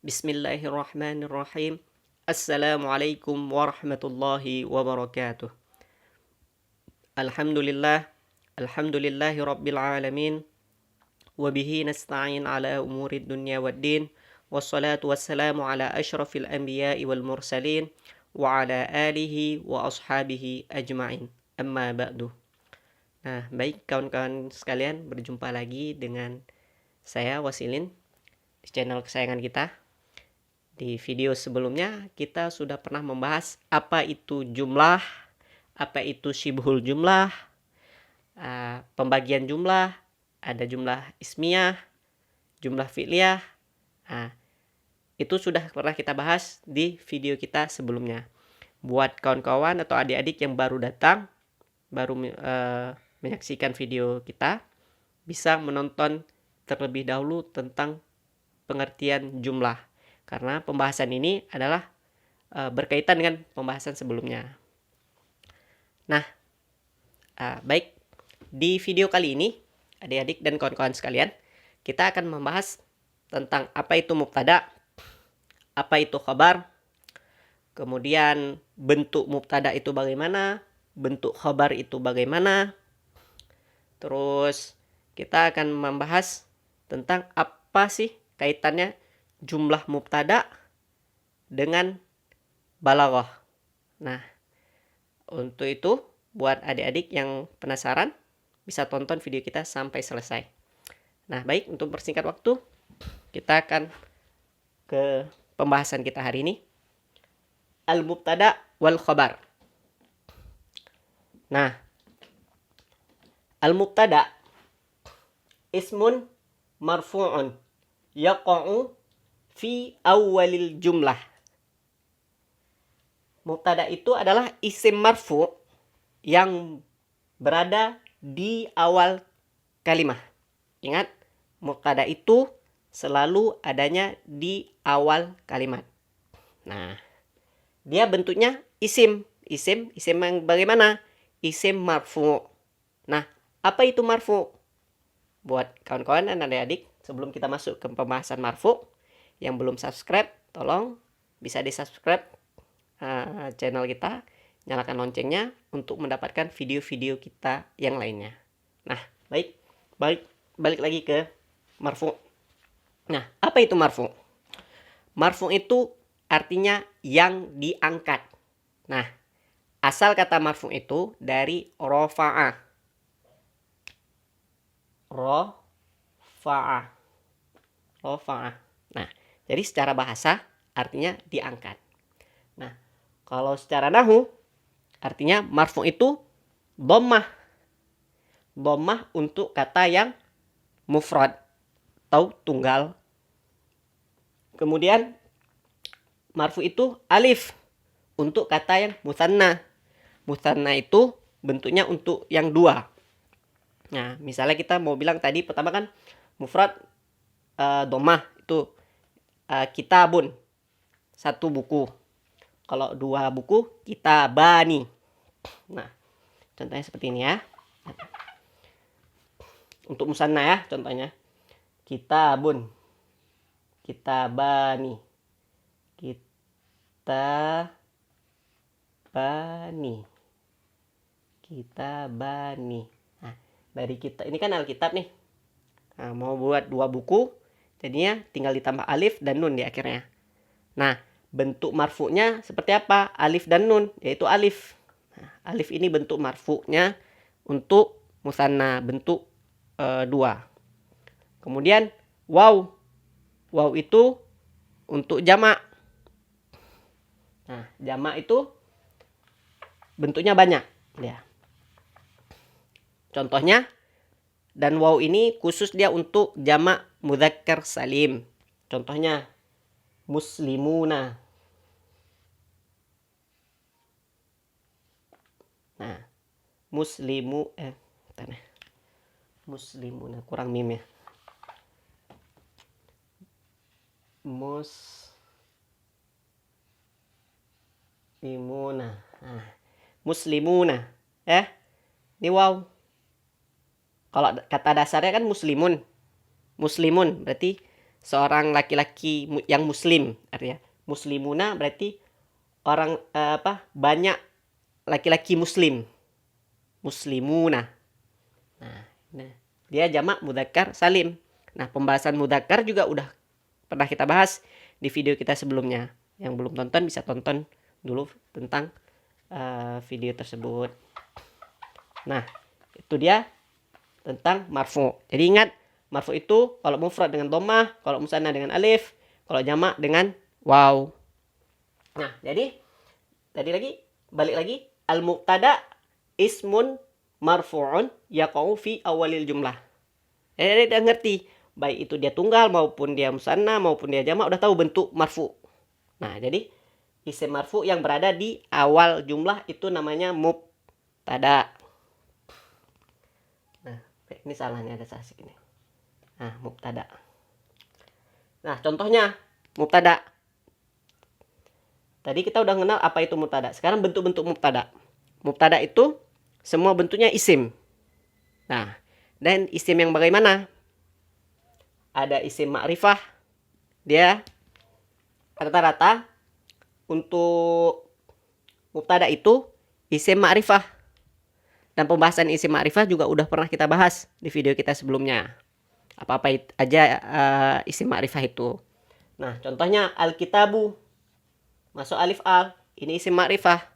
Bismillahirrahmanirrahim. Assalamualaikum warahmatullahi wabarakatuh. Alhamdulillah, alhamdulillahi rabbil alamin. Wabihi nasta'in ala umurid dunya waddin. Wassalatu wassalamu ala ashrafil anbiya'i wal mursalin. Wa ala alihi wa ashabihi ajma'in. Amma ba'du. Nah, baik kawan-kawan sekalian, berjumpa lagi dengan saya Wasilin di channel kesayangan kita. Di video sebelumnya kita sudah pernah membahas apa itu jumlah, apa itu syibhul jumlah, pembagian jumlah, ada jumlah ismiyah, jumlah fi'liyah. Itu sudah pernah kita bahas di video kita sebelumnya. Buat kawan-kawan atau adik-adik yang baru datang, baru menyaksikan video kita, bisa menonton terlebih dahulu tentang pengertian jumlah. Karena pembahasan ini adalah berkaitan dengan pembahasan sebelumnya. Nah, baik. Di video kali ini, adik-adik dan kawan-kawan sekalian, kita akan membahas tentang apa itu mubtada, apa itu khabar, kemudian bentuk mubtada itu bagaimana, bentuk khabar itu bagaimana. Terus kita akan membahas tentang apa sih kaitannya jumlah mubtada dengan balaghah. Nah, untuk itu buat adik-adik yang penasaran bisa tonton video kita sampai selesai. Nah, baik, untuk persingkat waktu kita akan ke pembahasan kita hari ini. Al-mubtada wal khabar. Nah, al-mubtada ismun marfu'un yaqa'u fi awalil jumlah. Mubtada itu adalah isim marfu yang berada di awal kalimah. Ingat, mubtada itu selalu adanya di awal kalimat. Nah, dia bentuknya isim yang bagaimana? Isim marfu. Nah, apa itu marfu? Buat kawan-kawan dan adik-adik, sebelum kita masuk ke pembahasan marfu, yang belum subscribe, tolong bisa di-subscribe channel kita, nyalakan loncengnya untuk mendapatkan video-video kita yang lainnya. Nah, balik lagi ke marfu. Nah, apa itu marfu? Marfu itu artinya yang diangkat. Nah, asal kata marfu itu dari rafa'ah. Rafa'ah. Nah, jadi secara bahasa artinya diangkat. Nah, kalau secara nahwu artinya marfu itu dhammah. Dhammah untuk kata yang mufrad atau tunggal. Kemudian marfu itu alif untuk kata yang mutsanna. Mutsanna itu bentuknya untuk yang dua. Nah, misalnya kita mau bilang tadi pertama kan mufrad dhammah itu kitabun, satu buku. Kalau dua buku, kitabani. Nah, contohnya seperti ini ya. Untuk musanna ya, contohnya kitabun, kitabani, kitabani. Nah, dari kita ini kan alkitab nih. Nah, mau buat dua buku, jadinya tinggal ditambah alif dan nun di akhirnya. Nah, bentuk marfu'nya seperti apa? Alif dan nun, yaitu alif. Nah, alif ini bentuk marfu'nya untuk musanna, bentuk dua. Kemudian waw. Waw itu untuk jamak. Nah, jamak itu bentuknya banyak. Ya. Contohnya, dan waw ini khusus dia untuk jamak mudzakkar salim. Contohnya muslimuna. Nah, muslimuna kurang mim ya. Muslimuna. Nah, muslimuna. Ini waw. Kalau kata dasarnya kan muslimun. Muslimun berarti seorang laki-laki yang muslim, artinya muslimuna berarti orang banyak laki-laki muslim, muslimuna. Nah, dia jamak mudzakkar salim. Nah, pembahasan mudzakkar juga udah pernah kita bahas di video kita sebelumnya. Yang belum tonton bisa tonton dulu tentang video tersebut. Nah, itu dia tentang marfu. Jadi ingat, marfu itu kalau mufrad dengan dhammah, kalau musanna dengan alif, kalau jamak dengan waw. Nah, jadi balik lagi al-mubtada ismun marfu'un yaqa'u fi awalil jumlah. Jadi udah ngerti, baik itu dia tunggal maupun dia musanna maupun dia jamak, udah tahu bentuk marfu. Nah, jadi isim marfu yang berada di awal jumlah itu namanya mubtada. Nah, ini salahnya ada sasik ini. Nah, mubtada. Nah, contohnya mubtada. Tadi kita udah kenal apa itu mubtada. Sekarang bentuk-bentuk mubtada. Mubtada itu semua bentuknya isim. Nah, dan isim yang bagaimana? Ada isim ma'rifah. Dia rata-rata untuk mubtada itu isim ma'rifah. Dan pembahasan isim ma'rifah juga udah pernah kita bahas di video kita sebelumnya. Apa-apa aja isim ma'rifah itu. Nah, contohnya al-kitabu. Masuk alif al, ini isim ma'rifah.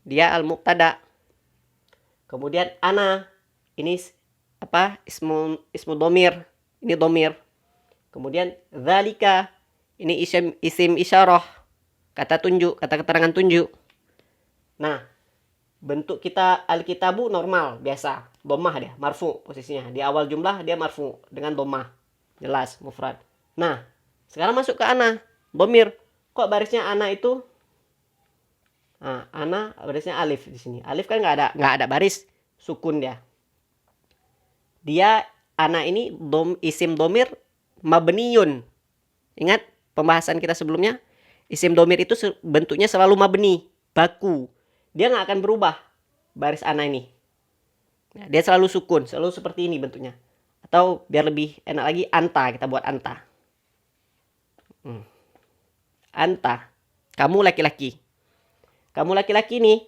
Dia al-mubtada. Kemudian ana, ini ismu domir, ini domir. Kemudian dzalika, ini isim isyarah, kata tunjuk, kata keterangan tunjuk. Nah, bentuk kita al-kitabu normal, biasa, dhammah dia, marfu posisinya. Di awal jumlah dia marfu dengan dhammah. Jelas, mufrad. Nah, sekarang masuk ke ana, domir. Kok barisnya ana itu? Nah, ana barisnya alif di sini. Alif kan nggak ada baris, sukun dia. Dia ana ini isim domir mabniyun. Ingat pembahasan kita sebelumnya? Isim domir itu bentuknya selalu mabni, baku. Dia nggak akan berubah baris ana ini. Nah, dia selalu sukun, selalu seperti ini bentuknya. Atau biar lebih enak lagi, anta, kita buat anta. Anta, kamu laki-laki. Kamu laki-laki nih,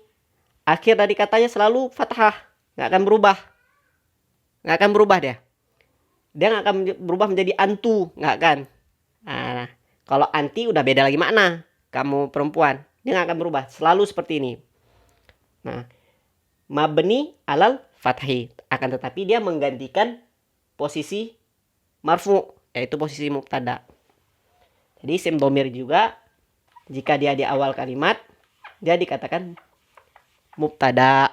akhir dari katanya selalu fathah, nggak akan berubah. Nggak akan berubah dia. Dia nggak akan berubah menjadi antu, nggak akan. Nah, kalau anti udah beda lagi makna. Kamu perempuan, dia nggak akan berubah, selalu seperti ini. Nah, mabni alal fathi, akan tetapi dia menggantikan posisi marfu, yaitu posisi mubtada. Jadi isim domir juga, jika dia di awal kalimat, dia dikatakan mubtada.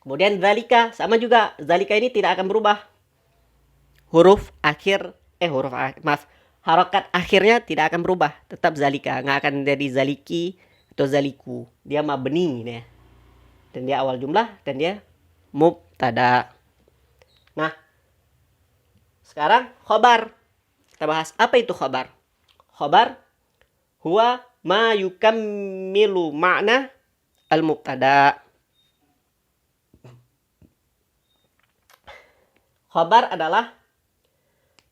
Kemudian dzalika, sama juga. Dzalika ini tidak akan berubah. Harokat akhirnya tidak akan berubah. Tetap zalika, nggak akan jadi zaliki atau zaliku. Dia mabni ya. Dan dia awal jumlah, dan dia mubtada. Nah, sekarang khobar. Kita bahas apa itu khobar. Khobar huwa ma yukammilu ma'na al-mubtada. Khobar adalah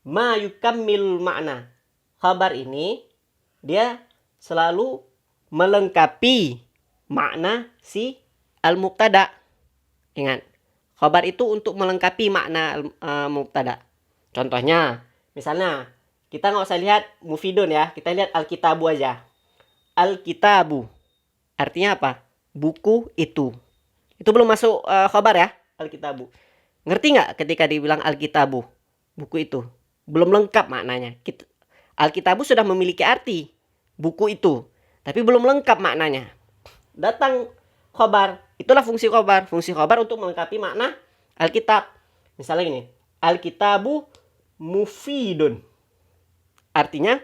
ma yukammil ma'na. Khobar ini dia selalu melengkapi makna si al-mubtada. Ingat, khobar itu untuk melengkapi makna mubtada. Contohnya, misalnya kita nggak usah lihat mufidun ya, kita lihat al-kitabu aja. Al-kitabu artinya apa? Buku itu. Itu belum masuk khobar ya, al-kitabu. Ngerti nggak ketika dibilang al-kitabu? Buku itu. Belum lengkap maknanya. Al-kitabu sudah memiliki arti. Buku itu. Tapi belum lengkap maknanya. Datang khobar. Itulah fungsi khobar. Fungsi khobar untuk melengkapi makna al-kitab. Misalnya gini. Al-kitabu mufidun. Artinya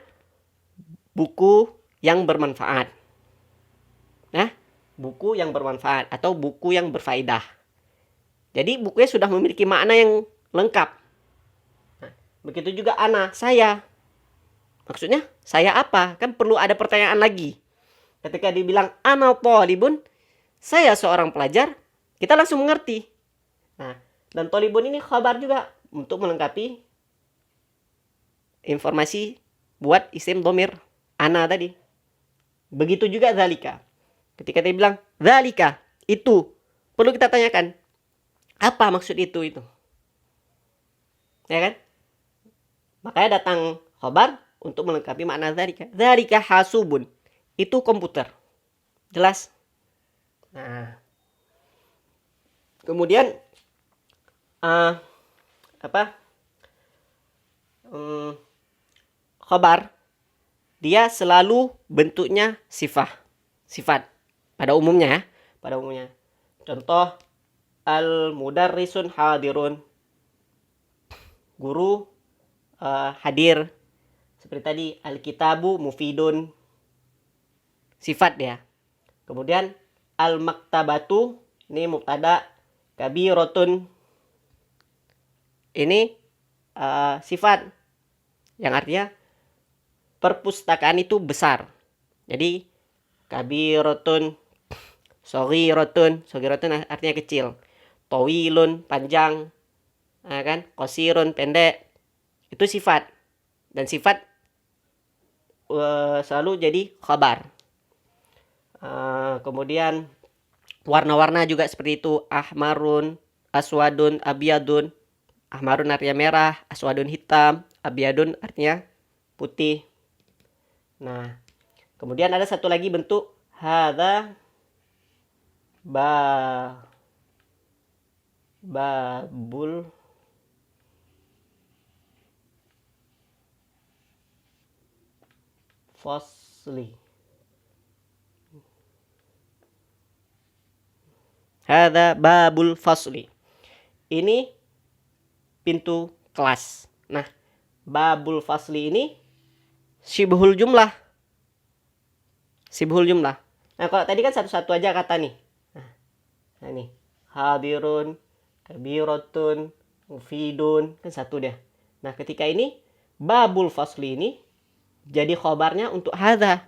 buku yang bermanfaat. Nah, buku yang bermanfaat atau buku yang berfaedah. Jadi bukunya sudah memiliki makna yang lengkap. Nah, begitu juga ana, saya. Maksudnya saya apa? Kan perlu ada pertanyaan lagi. Ketika dibilang ana thalibun, saya seorang pelajar, kita langsung mengerti. Nah, dan thalibun ini khabar juga untuk melengkapi informasi buat isim domir ana tadi. Begitu juga zalika. Ketika dia bilang zalika, itu, perlu kita tanyakan, apa maksud itu? Ya kan? Makanya datang khobar untuk melengkapi makna zalika. Zalika hasubun. Itu komputer. Jelas? Nah. Kemudian khobar dia selalu bentuknya sifat pada umumnya. Contoh, al mudarrisun hadirun, guru hadir. Seperti tadi, al kitabu mufidun, sifat dia. Kemudian al maktabatu, ini mubtada, kabirotun, ini sifat yang artinya perpustakaan itu besar. Jadi kabirotun, soghirotun artinya kecil, tawilun panjang, kan, qasirun pendek. Itu sifat, dan sifat selalu jadi khabar. Kemudian warna-warna juga seperti itu, ahmarun, aswadun, abyadun. Ahmarun artinya merah, aswadun hitam, abyadun artinya putih. Nah, kemudian ada satu lagi bentuk, hadza babul fasli. Hadza babul fasli. Ini pintu kelas. Nah, babul fasli ini syibhul jumlah. Nah, kalau tadi kan satu-satu aja kata nih. Nah ini, hadirun, kabirotun, mufidun, kan satu dia. Nah, ketika ini babul fasli ini jadi khobarnya untuk hadza,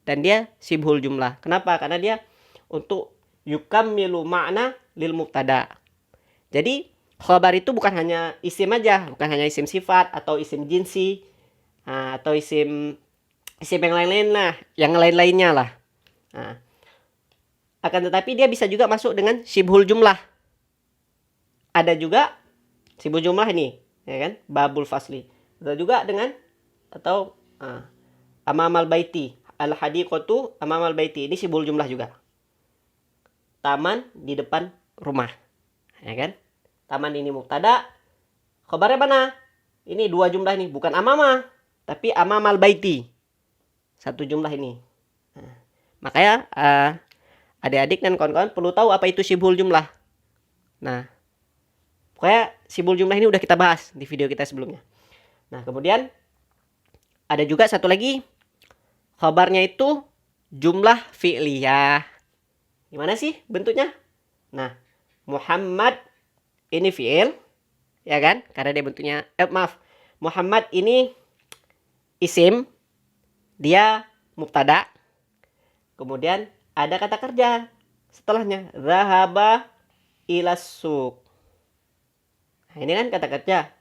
dan dia syibhul jumlah. Kenapa? Karena dia untuk yukammilu makna lil mubtada. Jadi khobar itu bukan hanya isim aja, bukan hanya isim sifat atau isim jinsi, atau isim yang lain-lainnya lah. Nah, akan tetapi dia bisa juga masuk dengan syibhul jumlah. Ada juga syibhul jumlah ini, ya kan? Babul fasli. Ada juga dengan atau amamal baiti, al hadiqatu amamal baiti. Ini syibhul jumlah juga. Taman di depan rumah. Ya kan? Taman ini mubtada. Khabarnya mana? Ini dua jumlah ini, bukan amama, tapi amamal baiti. Satu jumlah ini. Nah, makanya adik-adik dan kawan-kawan perlu tahu apa itu syibhul jumlah. Nah, pokoknya syibhul jumlah ini udah kita bahas di video kita sebelumnya. Nah, kemudian ada juga satu lagi, khabarnya itu jumlah fi'liyah. Gimana sih bentuknya? Nah, Muhammad ini fi'il, ya kan? Karena dia bentuknya Muhammad ini isim, dia mubtada. Kemudian ada kata kerja setelahnya, zahaba ilas suq. Nah, ini kan kata kerja.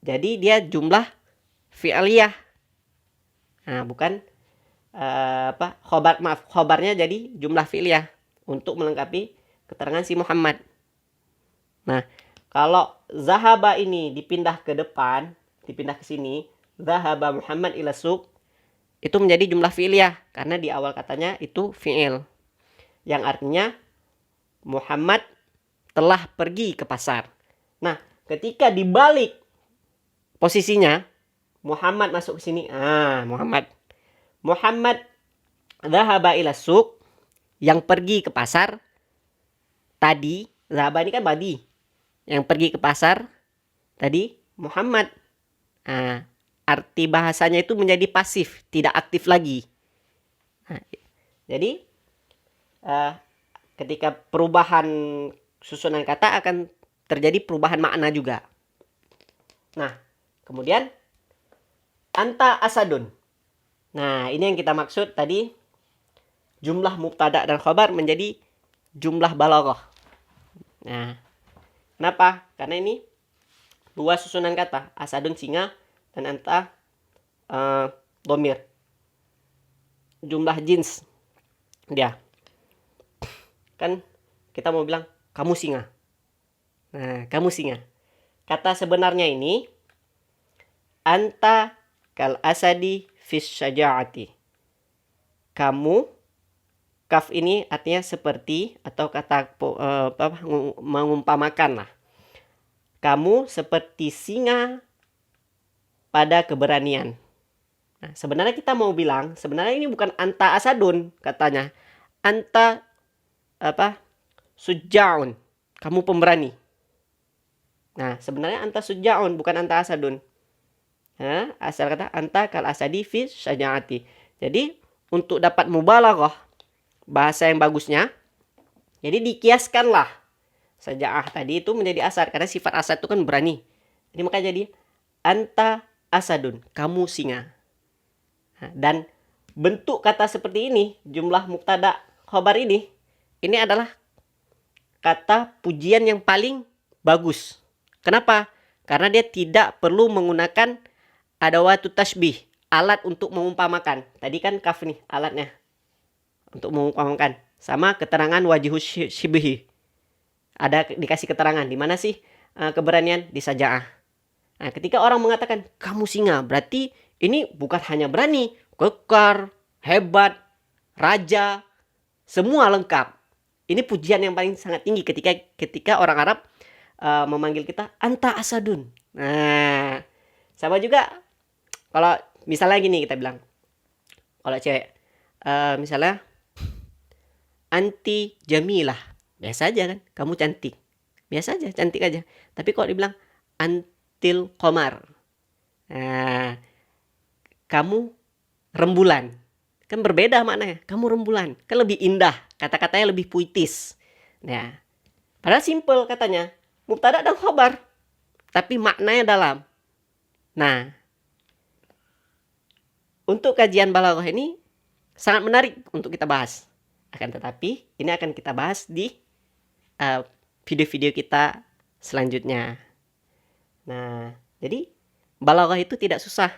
Jadi dia jumlah fi'liyah. Nah, bukan khobarnya jadi jumlah fi'liyah untuk melengkapi keterangan si Muhammad. Nah, kalau zahaba ini dipindah ke depan, dipindah ke sini, zahaba Muhammad ila suq, itu menjadi jumlah fi'liyah karena di awal katanya itu fi'il yang artinya Muhammad telah pergi ke pasar. Nah, ketika dibalik posisinya, Muhammad masuk ke sini. Muhammad zahaba ila suq, yang pergi ke pasar. Tadi zahaba ini kan badi, yang pergi ke pasar tadi Muhammad. Arti bahasanya itu menjadi pasif, tidak aktif lagi. Nah, jadi ketika perubahan susunan kata akan terjadi perubahan makna juga. Nah, kemudian anta asadun. Nah, ini yang kita maksud tadi, jumlah mubtada dan khabar menjadi jumlah balaghah. Nah, kenapa? Karena ini dua susunan kata, asadun singa, dan anta domir. Jumlah jins dia. Kan kita mau bilang kamu singa. Nah, kamu singa. Kata sebenarnya ini anta kal asadi fis syaja'ati. Kamu, kaf ini artinya seperti atau kata mengumpamakan lah. Kamu seperti singa pada keberanian. Nah, sebenarnya kita mau bilang, sebenarnya ini bukan anta asadun katanya. Anta suja'un. Kamu pemberani. Nah, sebenarnya anta suja'un bukan anta asadun. Nah, asal kata anta kal asadi fi syaja'ati. Jadi, untuk dapat mubalaghah bahasa yang bagusnya, jadi dikiaskanlah saja'ah tadi itu menjadi asad karena sifat asad itu kan berani. Jadi maka jadi anta asadun, kamu singa. Dan bentuk kata seperti ini, jumlah mubtada khobar ini adalah kata pujian yang paling bagus. Kenapa? Karena dia tidak perlu menggunakan adawatu tasbih, alat untuk mengumpamakan. Tadi kan kaf nih alatnya untuk mengumpamakan. Sama keterangan wajihus syibhi. Ada dikasih keterangan di mana sih keberanian di saja'ah. Nah, ketika orang mengatakan kamu singa, berarti ini bukan hanya berani, kekar, hebat, raja, semua lengkap. Ini pujian yang paling sangat tinggi ketika orang Arab memanggil kita anta asadun. Nah, sama juga kalau misalnya gini kita bilang, kalau cewek misalnya anti jamilah, biasa aja kan, kamu cantik, biasa aja, cantik aja. Tapi kalau dibilang antil qamar, nah, kamu rembulan, kan berbeda maknanya. Kamu rembulan, kan lebih indah, kata-katanya lebih puitis. Nah, padahal simple katanya, mubtada dan khabar, tapi maknanya dalam. Nah, untuk kajian balaghah ini sangat menarik untuk kita bahas. Akan tetapi ini akan kita bahas di video-video kita selanjutnya. Nah, jadi balaghah itu tidak susah.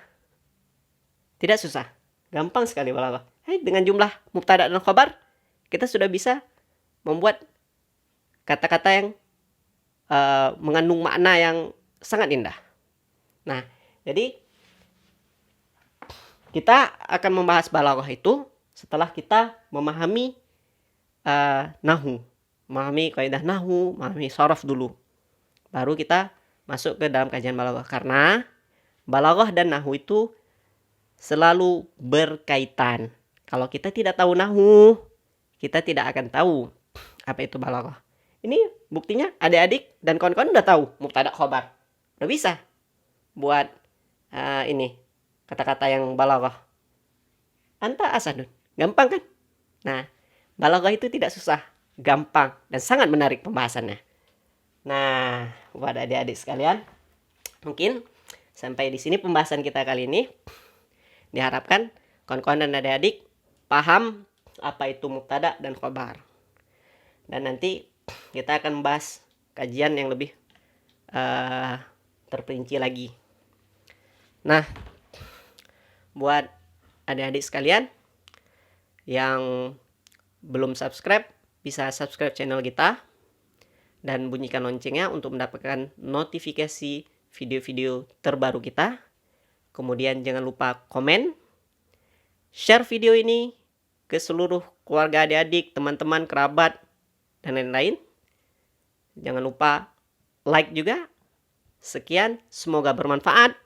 Tidak susah. Gampang sekali balaghah. Dengan jumlah mubtada dan khabar, kita sudah bisa membuat kata-kata yang mengandung makna yang sangat indah. Nah, jadi kita akan membahas balaghah itu setelah kita memahami nahwu, memahami kaidah nahwu, memahami sharaf dulu. Baru kita masuk ke dalam kajian balaghah, karena balaghah dan nahwu itu selalu berkaitan. Kalau kita tidak tahu nahwu, kita tidak akan tahu apa itu balaghah. Ini buktinya adik-adik dan kawan-kawan udah tahu mubtada khobar. Udah bisa buat ini kata-kata yang balaghah. Anta asadun. Gampang kan? Nah, balaghah itu tidak susah, gampang dan sangat menarik pembahasannya. Nah, buat adik-adik sekalian, mungkin sampai di sini pembahasan kita kali ini. Diharapkan kawan-kawan dan adik-adik paham apa itu mubtada dan khabar. Dan nanti kita akan membahas kajian yang lebih terperinci lagi. Nah, buat adik-adik sekalian yang belum subscribe, bisa subscribe channel kita dan bunyikan loncengnya untuk mendapatkan notifikasi video-video terbaru kita. Kemudian jangan lupa komen, share video ini ke seluruh keluarga adik-adik, teman-teman, kerabat, dan lain-lain. Jangan lupa like juga. Sekian, semoga bermanfaat.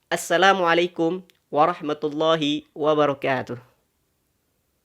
Assalamualaikum warahmatullahi wabarakatuh.